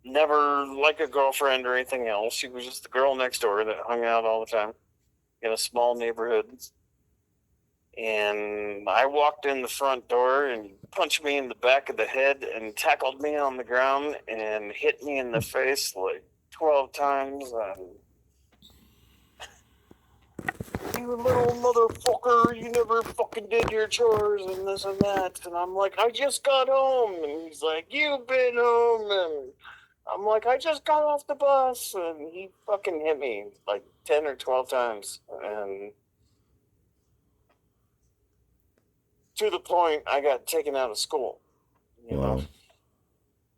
never like a girlfriend or anything else. She was just the girl next door that hung out all the time in a small neighborhood. And I walked in the front door and he punched me in the back of the head and tackled me on the ground and hit me in the face like 12 times. And you little motherfucker, you never fucking did your chores and this and that. And I'm like, I just got home. And he's like, you've been home. And I'm like, I just got off the bus. And he fucking hit me like 10 or 12 times. And to the point I got taken out of school, you know,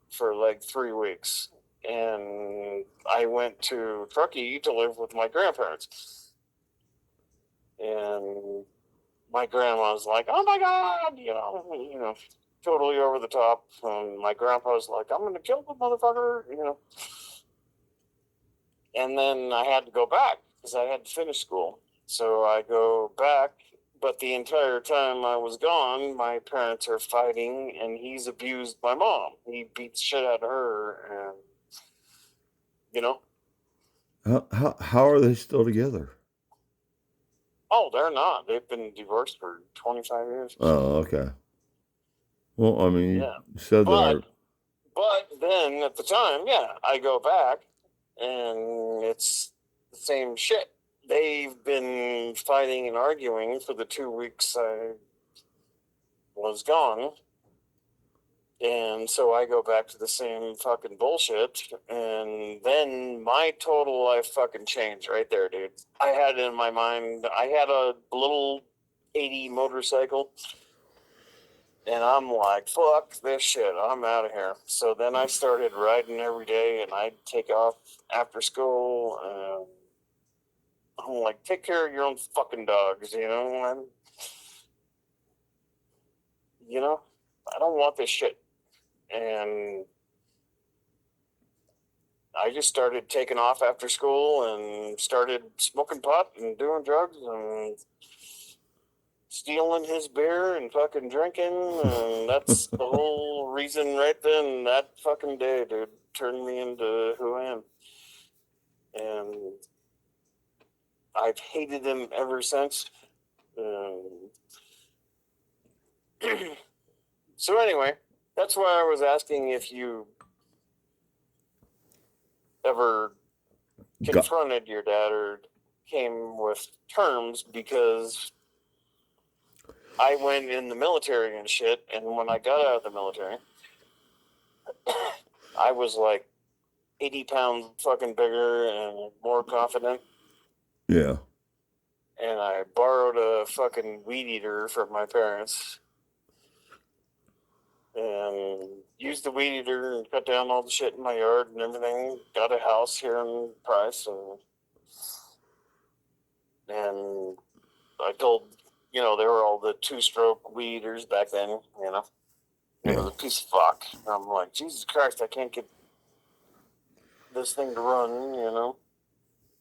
for like 3 weeks. And I went to Truckee to live with my grandparents. And my grandma was like, "Oh my God," totally over the top. And my grandpa was like, "I'm gonna kill the motherfucker," And then I had to go back because I had to finish school. So I go back, but the entire time I was gone, my parents are fighting, and he's abused my mom. He beats shit out of her, and you know. How are they still together? Oh, they're not. They've been divorced for 25 years. Oh, okay. Well, I mean, Yeah. you said that But our then at the time, yeah, I go back and it's the same shit. They've been fighting and arguing for the 2 weeks I was gone. And so I go back to the same fucking bullshit. And then my total life fucking changed right there, dude. I had in my mind, I had a little 80 motorcycle. And I'm like, fuck this shit. I'm out of here. So then I started riding every day and I'd take off after school. And I'm like, take care of your own fucking dogs, I don't want this shit. And I just started taking off after school and started smoking pot and doing drugs and stealing his beer and fucking drinking. And that's the whole reason right then, that fucking day, dude, turned me into who I am. And I've hated him ever since. So anyway, that's why I was asking if you ever confronted your dad or came with terms, because I went in the military and shit, and when I got out of the military, I was like 80 pounds fucking bigger and more confident. Yeah. And I borrowed a fucking weed eater from my parents and used the weed eater and cut down all the shit in my yard and everything. Got a house here in Price, and I told, they were all the 2-stroke weed eaters back then, It was a piece of fuck. And I'm like, Jesus Christ, I can't get this thing to run.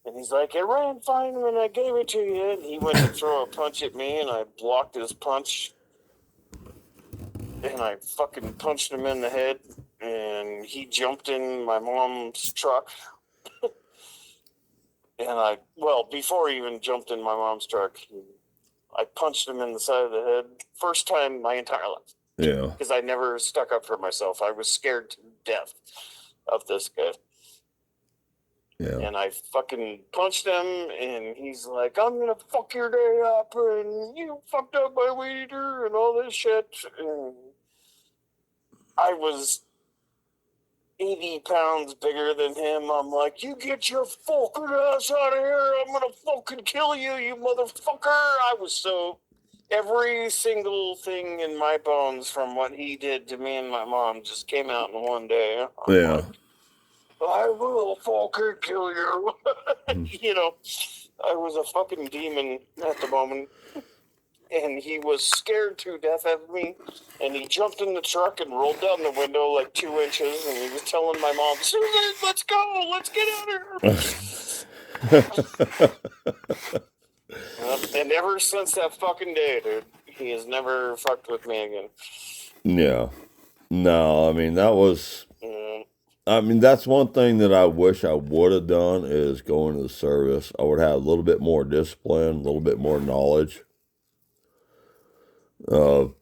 And he's like, it ran fine when I gave it to you. And he went to throw a punch at me, and I blocked his punch. And I fucking punched him in the head, and he jumped in my mom's truck. And before he even jumped in my mom's truck, I punched him in the side of the head. First time my entire life. Yeah. Because I never stuck up for myself. I was scared to death of this guy. Yeah. And I fucking punched him, and he's like, I'm gonna fuck your day up, and you fucked up my weed eater, and all this shit. And I was 80 pounds bigger than him. I'm like, you get your fucking ass out of here. I'm gonna fucking kill you, you motherfucker. I was so... Every single thing in my bones from what he did to me and my mom just came out in one day. Yeah. Like, I will fucking kill you. I was a fucking demon at the moment. And he was scared to death of me. And he jumped in the truck and rolled down the window like 2 inches. And he was telling my mom, Susan, let's go. Let's get out of here. And ever since that fucking day, dude, he has never fucked with me again. Yeah. No, I mean, that was... I mean, that's one thing that I wish I would have done is go into the service. I would have a little bit more discipline, a little bit more knowledge of,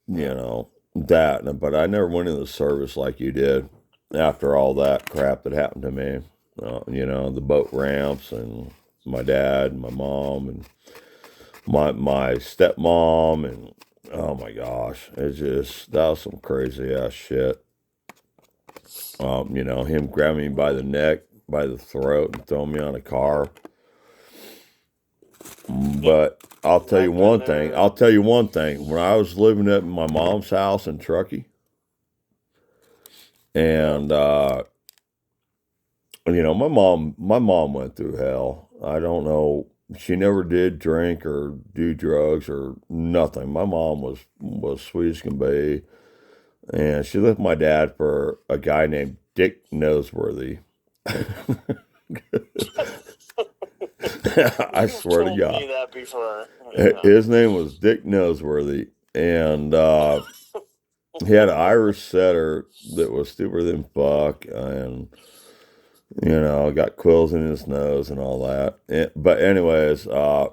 that. But I never went into the service like you did after all that crap that happened to me. The boat ramps and my dad and my mom and my stepmom and oh my gosh, that was some crazy ass shit. Him grabbing me by the neck, by the throat, and throwing me on a car. But I'll tell you one thing. I'll tell you one thing. When I was living at my mom's house in Truckee, and my mom went through hell. I don't know. She never did drink or do drugs or nothing. My mom was sweet as can be, and she left my dad for a guy named Dick Noseworthy. I swear to God. Me that before. His name was Dick Noseworthy, and he had an Irish setter that was stupider than fuck, and got quills in his nose and all that. But anyways, I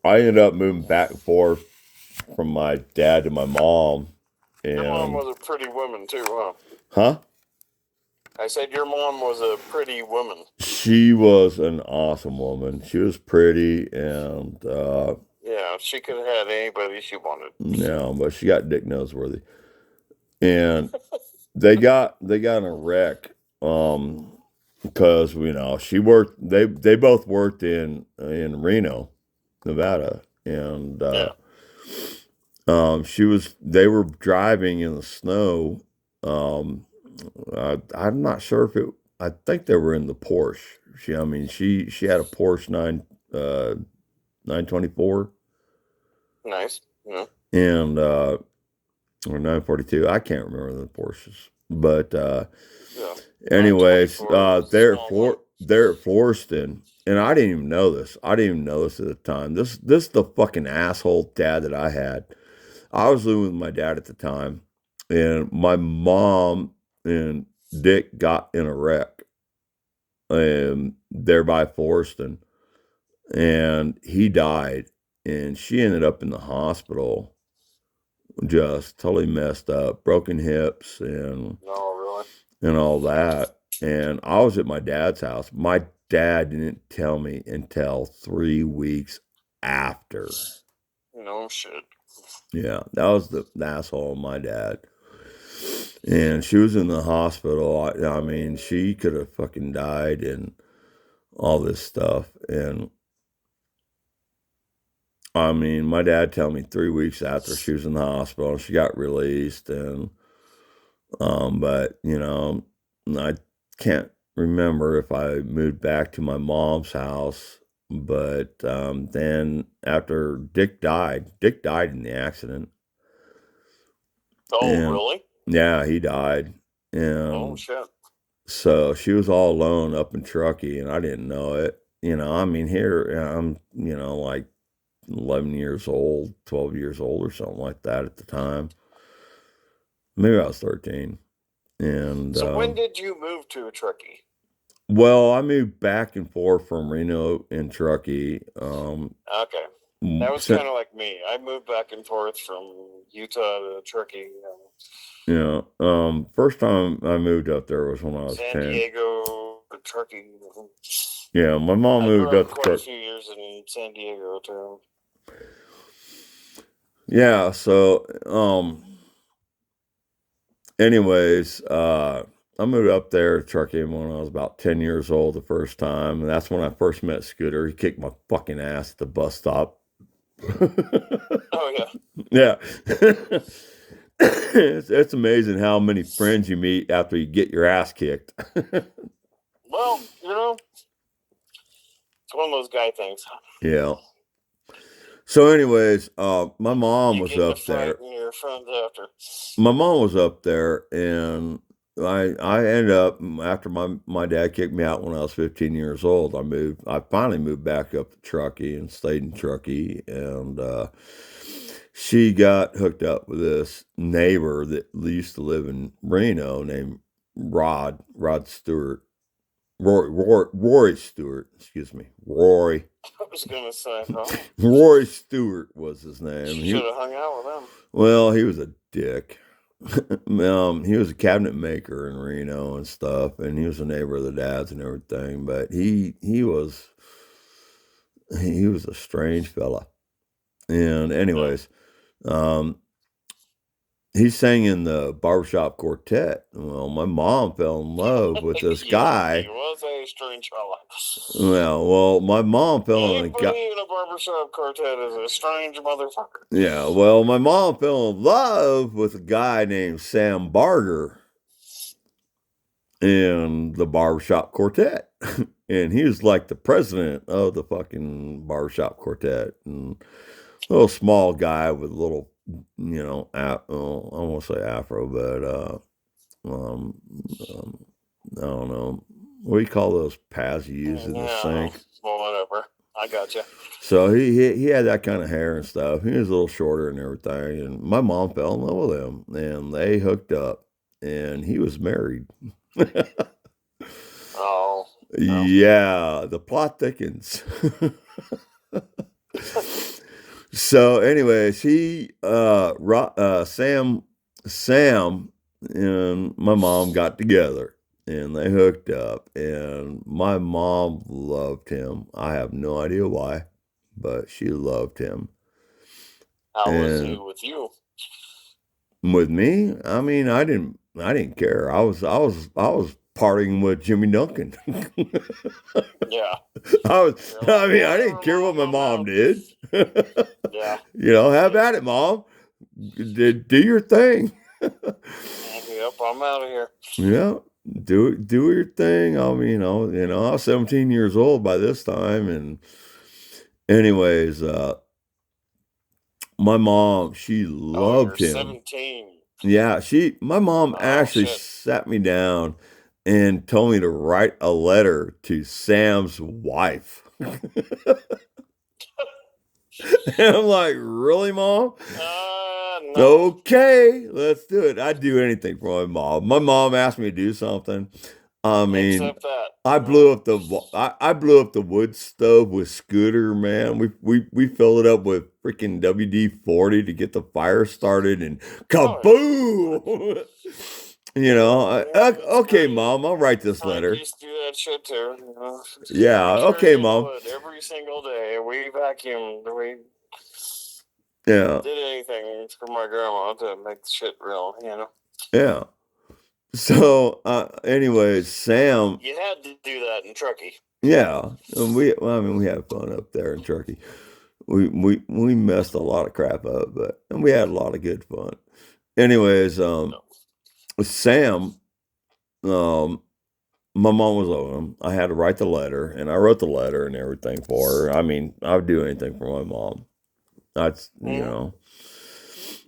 ended up moving back and forth from my dad to my mom. And, your mom was a pretty woman too, huh? Huh? I said your mom was a pretty woman. She was an awesome woman. She was pretty, and yeah, she could have had anybody she wanted. No, but she got Dick Noseworthy, and they got in a wreck. Because she worked. They both worked in Reno, Nevada, and They were driving in the snow. I'm not sure if it. I think they were in the Porsche. She had a Porsche 924. Nice. Yeah. And or 942. I can't remember the Porsches, but anyways, they're at Floreston, and I didn't even know this. I didn't even know this at the time. This is the fucking asshole dad that I had. I was living with my dad at the time, and my mom and Dick got in a wreck, there by Floreston, and he died, and she ended up in the hospital, just totally messed up, broken hips, and and all that. And I was at my dad's house. My dad didn't tell me until 3 weeks after. No shit. Yeah, that was the asshole of my dad. And she was in the hospital. I mean, she could have fucking died and all this stuff. And I mean, my dad told me 3 weeks after she was in the hospital, and she got released. And but I can't remember if I moved back to my mom's house. But then after Dick died in the accident. Oh, really? Yeah, he died. Oh, shit. So she was all alone up in Truckee, and I didn't know it. I mean, here I'm, like 11 years old, 12 years old or something like that at the time. Maybe I was 13. And so when did you move to Truckee? Well, I moved back and forth from Reno and Truckee. Okay. That was kind of like me. I moved back and forth from Utah to Truckee. Yeah. First time I moved up there was when I was 10. San Diego to Truckee. Yeah, my mom moved up to quite a few years in San Diego too. Yeah, so anyways, I moved up there to Truckee when I was about 10 years old the first time, and that's when I first met Scooter. He kicked my fucking ass at the bus stop. Oh yeah. Yeah. It's amazing how many friends you meet after you get your ass kicked. Well, it's one of those guy things. Yeah. So anyways, my mom was up there. Your friends after. My mom was up there, and I ended up, after my dad kicked me out when I was 15 years old, I finally moved back up to Truckee and stayed in Truckee, and she got hooked up with this neighbor that used to live in Reno named Rod Stewart. Roy Stewart, excuse me. Roy. I was gonna say, oh, Roy Stewart was his name. should have hung out with him. Well, he was a dick. He was a cabinet maker in Reno and stuff, and he was a neighbor of the dad's and everything. But he was a strange fella. And anyways, um, he sang in the barbershop quartet. Well, my mom fell in love with this Yeah, guy. he was a strange fella. Well, my mom fell in Anybody in a barbershop quartet is a strange motherfucker. Yeah, well, my mom fell in love with a guy named Sam Barger in the barbershop quartet. And he was like the president of the fucking barbershop quartet. And a little small guy with a little, I won't say afro, but um, I don't know. What do you call those pads you use in the sink? Well, whatever. I got you. So he had that kind of hair and stuff. He was a little shorter and everything. And my mom fell in love with him, and they hooked up. And he was married. Oh. No. Yeah, the plot thickens. So, anyways, Sam and my mom got together and they hooked up, and my mom loved him. I have no idea why, but she loved him. How was he with you? With me? I mean, I didn't care. I was partying with Jimmy Duncan. Yeah. I didn't care what my mom did. Yeah. Have at it, Mom. Do your thing. Yep, I'm out of here. Yeah, do your thing. I mean, I was 17 years old by this time, and anyways, my mom, she loved him. 17. Yeah, my mom actually sat me down and told me to write a letter to Sam's wife. And I'm like, really, Mom? No. Okay, let's do it. I'd do anything for my mom. My mom asked me to do something. I mean, except that. I blew up the wood stove with Scooter, man. We filled it up with freaking WD-40 to get the fire started, and kaboom! Okay, Mom, I'll write this letter. I used to do that shit too. Yeah, okay, Mom. Every single day, we vacuumed. We did anything for my grandma to make the shit real, Yeah. So, anyways, Sam. You had to do that in Truckee. Yeah, and we had fun up there in Turkey. We messed a lot of crap up, and we had a lot of good fun. Anyways, with Sam, my mom was over him. I had to write the letter, and I wrote the letter and everything for her. I mean, I would do anything for my mom. That's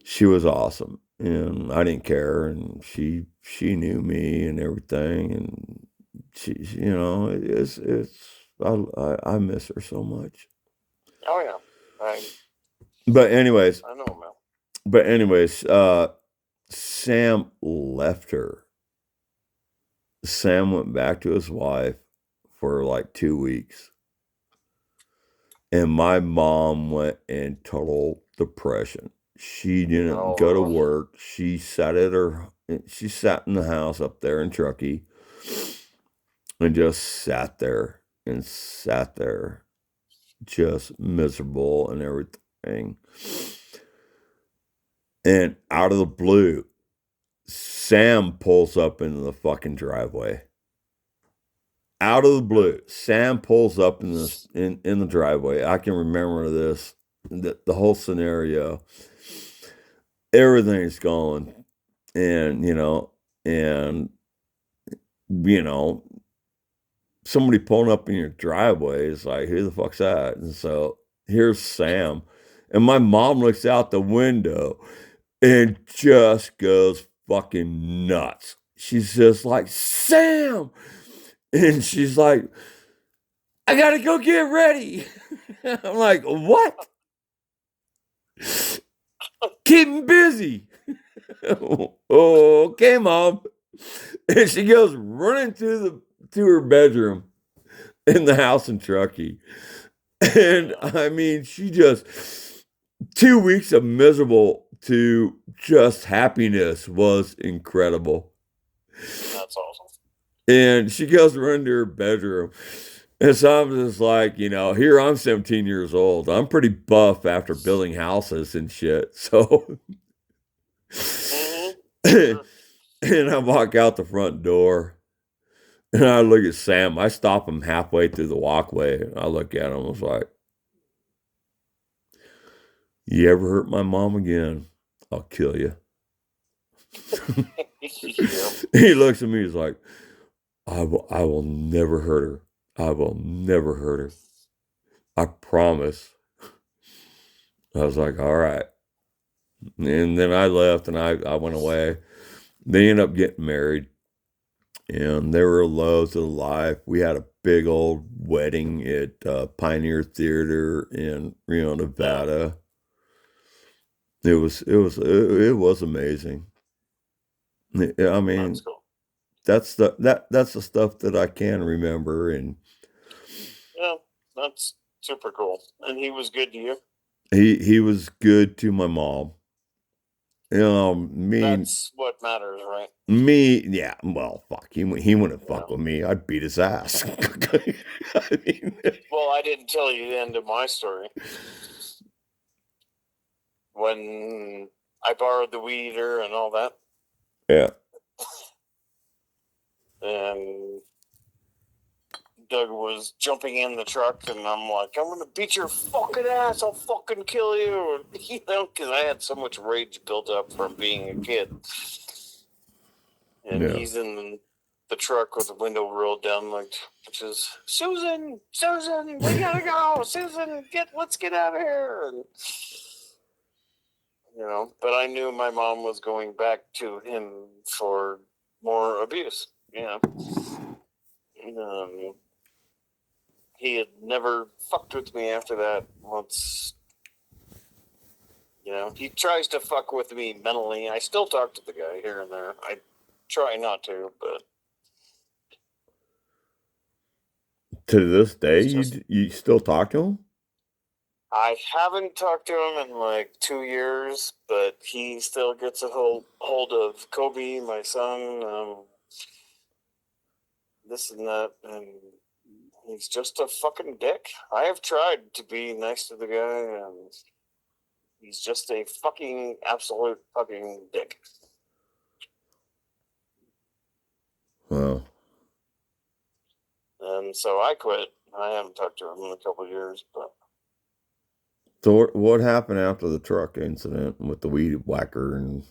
she was awesome, and I didn't care, and she knew me and everything, and I miss her so much. Oh yeah. But anyways, I know, Mel. But anyways, Sam left her. Sam went back to his wife for like 2 weeks. And my mom went in total depression. She didn't go to work. She sat in the house up there in Truckee and just sat there, just miserable and everything. And out of the blue, Sam pulls up into the fucking driveway. Out of the blue, Sam pulls up in the driveway. I can remember this, the whole scenario. Everything's going, and somebody pulling up in your driveway is like, who the fuck's that? And so here's Sam, and my mom looks out the window and just goes fucking nuts. She's just like, Sam! And she's like, I gotta go get ready. I'm like, what? Keep him busy. Okay, Mom. And she goes running to her bedroom in the house in Truckee. And Yeah. I mean, she just 2 weeks of miserable to just happiness was incredible. That's awesome. And she goes running to her bedroom. And so I'm just like, here I'm 17 years old. I'm pretty buff after building houses and shit. So, Mm-hmm. and Sure. I walk out the front door and I look at Sam. I stop him halfway through the walkway. And I look at him. I was like, you ever hurt my mom again, I'll kill you. Yep. He looks at me. He's like, I will never hurt her. I will never hurt her. I promise. I was like, all right. And then I left and I went away. They ended up getting married and there were lows of life. We had a big old wedding at Pioneer Theater in Reno, Yeah. Nevada. It was amazing. I That's mean, cool. that's the stuff that I can remember, and Yeah. That's super cool. And he was good to you. he was good to my mom. Me That's what matters, right? me yeah. Well, fuck, he wouldn't Yeah. fuck with me. I'd beat his ass. I mean, Well, I didn't tell you the end of my story. When I borrowed the weed eater and all that, yeah. and Doug was jumping in the truck, and I'm like, I'm gonna beat your fucking ass. I'll fucking kill you. Because I had so much rage built up from being a kid. And Yeah. he's in the truck with the window rolled down, like, which is Susan, we gotta go, Susan, let's get out of here. And, but I knew my mom was going back to him for more abuse. He had never fucked with me after that. Once, he tries to fuck with me mentally. I still talk to the guy here and there. I try not to, but To this day, it's just you still talk to him? I haven't talked to him in like 2 years, but he still gets a hold of Kobe, my son, this and that, and he's just a fucking dick. I have tried to be nice to the guy, and he's just a fucking absolute fucking dick. Wow. And so I quit. I haven't talked to him in a couple of years, but So what happened after the truck incident with the weed whacker and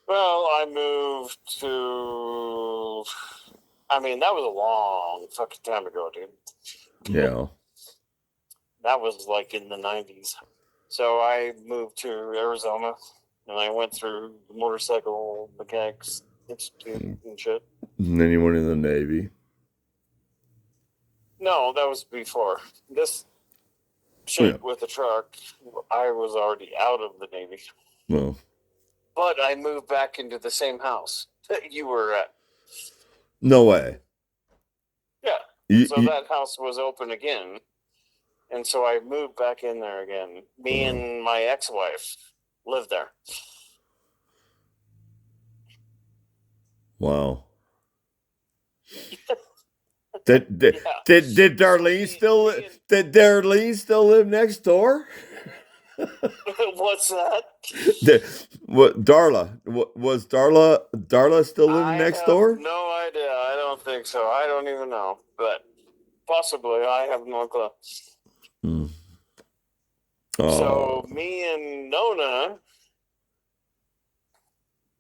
well, I moved to. I mean, that was a long fucking time ago, dude. yeah. That was like in the 90s. So I moved to Arizona and I went through the motorcycle mechanics institute and shit. And then you went in the Navy. No, that was before. This Yeah. shit with the truck, I was already out of the Navy. Well, But I moved back into the same house that you were at. no way. Yeah. You, So you, that house was open again. And so I moved back in there again. Me and my ex-wife lived there. wow. Did Yeah. did Darlene still did Darlene still live next door? What's that? What Darla? Was Darla still living I next have door? no idea. I don't think so. I don't even know. But possibly. I have no clue. Hmm. So Oh, me and Nona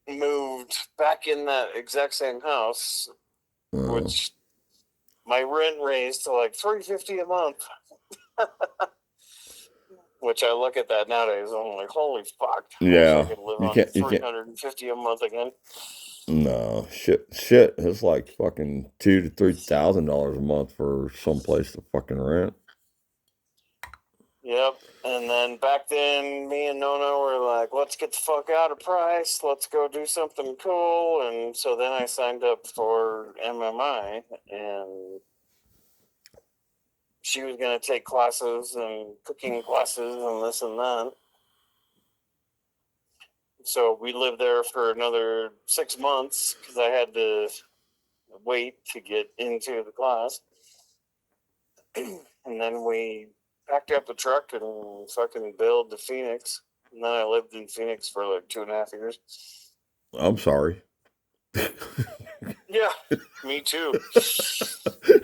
moved back in that exact same house, oh. which my rent raised to like $350 a month. Which I look at that nowadays, I'm like, holy fuck! I wish I Yeah. could live You on can't. You can't. $350 a month again. No shit. It's like fucking $2,000 to $3,000 a month for some place to fucking rent. Yep. And then back then, me and Nona were like, let's get the fuck out of Price. Let's go do something cool. And so then I signed up for MMI, and she was going to take classes and cooking classes and this and that. So we lived there for another 6 months because I had to wait to get into the class. And then we packed up the truck and fucking bailed to Phoenix. And then I lived in Phoenix for like 2.5 years. I'm sorry. Yeah, me too.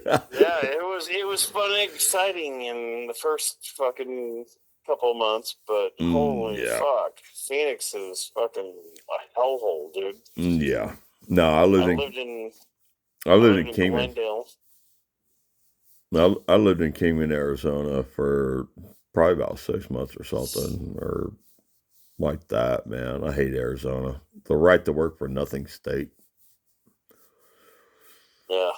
Yeah, it was fun and exciting in the first fucking couple months, but holy Yeah. fuck, Phoenix is fucking a hellhole, dude. Yeah. No, I lived in Kingman. Glendale. I lived in Kingman, Arizona for probably about 6 months or something, or like that, man. I hate Arizona. The right to work for nothing state. Yeah.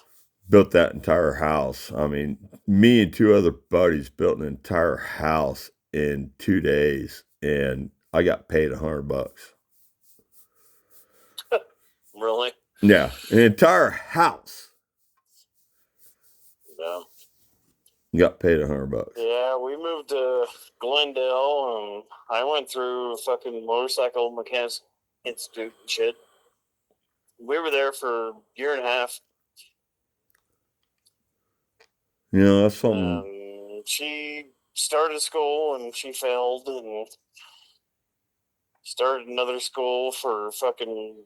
Built that entire house. I mean, me and two other buddies built an entire house in 2 days, and I got paid $100. Really? Yeah, an entire house. Yeah. Got paid $100. Yeah, we moved to Glendale, and I went through fucking motorcycle mechanics institute and shit. We were there for a year and a half. You know, that's something. She started school and she failed, and started another school for fucking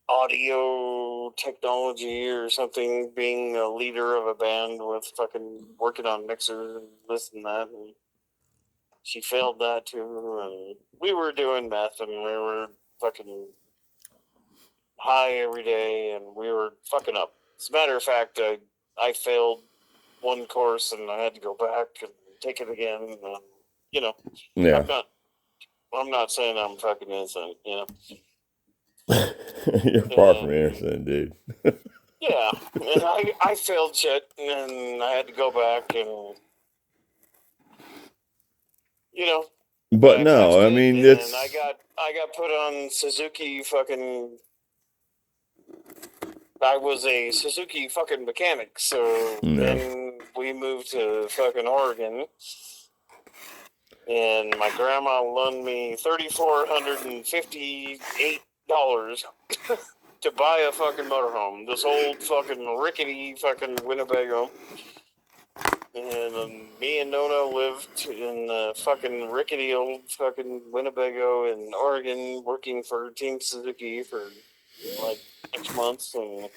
audio technology or something, being a leader of a band with fucking working on mixers and this and that. And she failed that too. And we were doing meth, and we were fucking high every day, and we were fucking up. As a matter of fact, I failed one course and I had to go back and take it again. And, you know, Yeah. I'm not saying I'm fucking innocent, you know. You're far from innocent, dude. Yeah, and I failed shit, and I had to go back and, you know. But I no, passed I it, mean, and it's. I got put on Suzuki fucking. I was a Suzuki fucking mechanic, so No. then we moved to fucking Oregon, and my grandma loaned me $3,458 to buy a fucking motorhome. This old fucking rickety fucking Winnebago. And me and Nona lived in the fucking rickety old fucking Winnebago in Oregon, working for Team Suzuki for like 6 months, and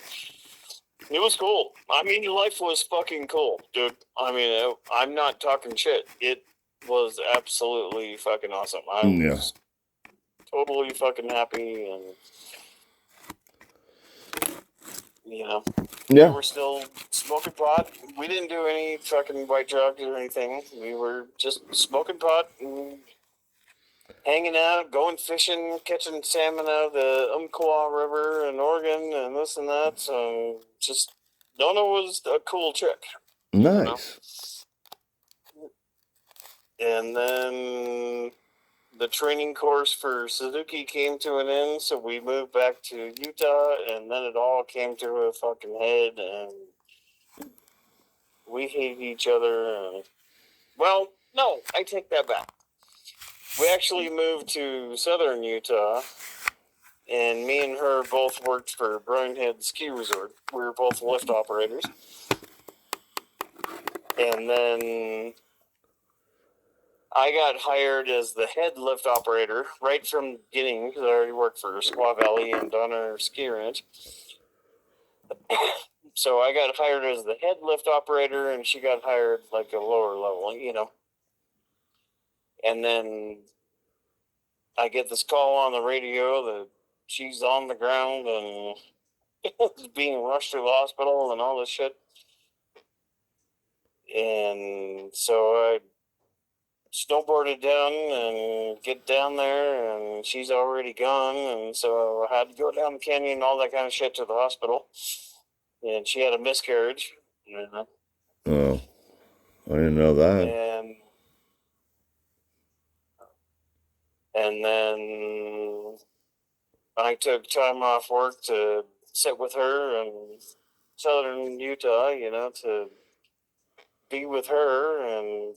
it was cool. I mean, life was fucking cool, dude. I mean, I'm not talking shit. It was absolutely fucking awesome. I was totally fucking happy, and you know. Yeah. We were still smoking pot. We didn't do any fucking white drugs or anything. We were just smoking pot and hanging out, going fishing, catching salmon out of the ℤ𝔼𝔻'𝕤 River in Oregon and this and that. So just Nona was a cool chick. Nice. You know? And then the training course for Suzuki came to an end, so we moved back to Utah, and then it all came to a fucking head, and we hated each other. And, well, no, I take that back. We actually moved to southern Utah, and me and her both worked for Brownhead Ski Resort. We were both lift operators. And then I got hired as the head lift operator right from the beginning, because I already worked for Squaw Valley and Donner Ski Ranch. So I got hired as the head lift operator, and she got hired like a lower level, you know. And then I get this call on the radio that she's on the ground and being rushed to the hospital and all this shit. And so I snowboarded down and get down there, and she's already gone. And so I had to go down the canyon and all that kind of shit to the hospital. And she had a miscarriage. Oh. I didn't know that. And then I took time off work to sit with her in southern Utah, to be with her, and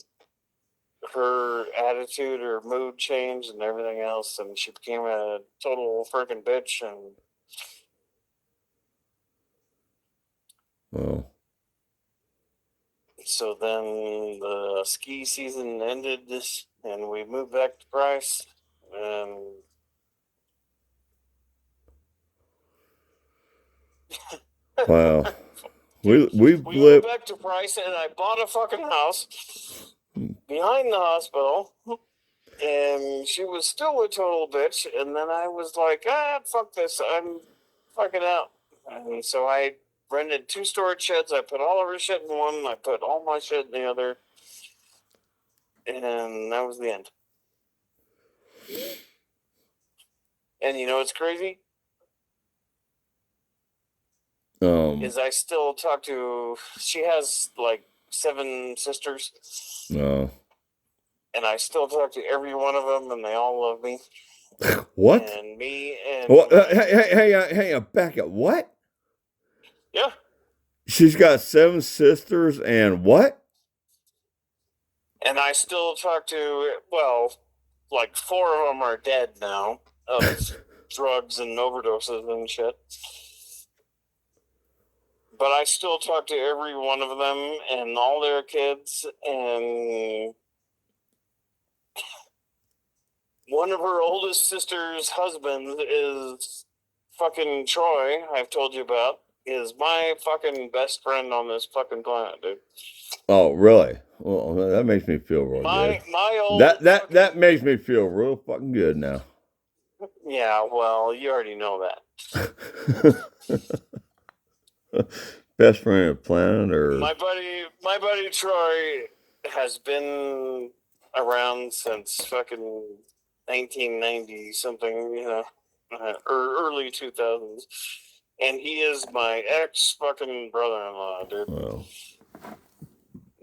her attitude, her mood changed and everything else, and she became a total freaking bitch. And Well, so then the ski season ended, and we moved back to Price, and wow. dude, We we moved lived. back to Price, and I bought a fucking house behind the hospital, and she was still a total bitch. And then I was like, fuck this, I'm fucking out. And so I rented 2 storage sheds. I put all of her shit in one. I put all my shit in the other, and that was the end. And what's crazy is I still talk to. She has like 7 sisters. No. And I still talk to every one of them, and they all love me. What? And me and What? Hey, back up. What? yeah. She's got 7 sisters and what? And I still talk to, well, like 4 of them are dead now of drugs and overdoses and shit. But I still talk to every one of them and all their kids. And one of her oldest sister's husband is fucking Troy, I've told you about, is my fucking best friend on this fucking planet, dude. Oh, really? Well, that makes me feel real good. My old That makes me feel real fucking good now. Yeah, well, you already know that. Best friend of the planet, or My buddy Troy has been around since fucking 1990 something, or early 2000s, and he is my ex fucking brother-in-law, dude. well,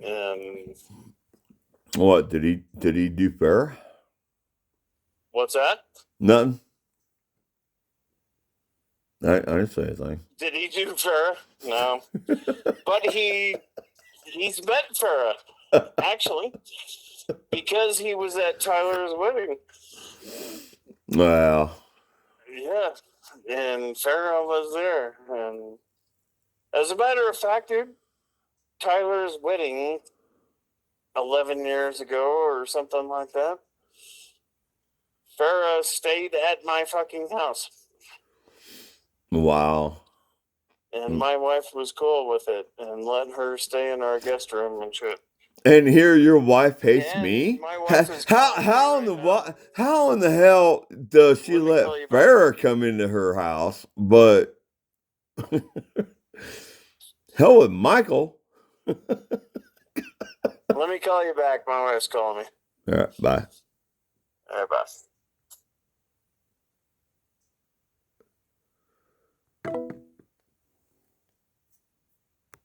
And what did he do fair? what's that? Nothing. I didn't say anything. Did he do Farrah? No, but he's met Farrah actually because he was at Tyler's wedding. Well, Yeah, and Farrah was there, and as a matter of fact, dude, Tyler's wedding 11 years ago or something like that, Farrah stayed at my fucking house. wow. And my wife was cool with it and let her stay in our guest room and shit. And here your wife hates And me? my wife is How in the hell does she let Farrah come into her house? But hell with Michael. Let me call you back. My wife's calling me. All right, bye. All right, bye.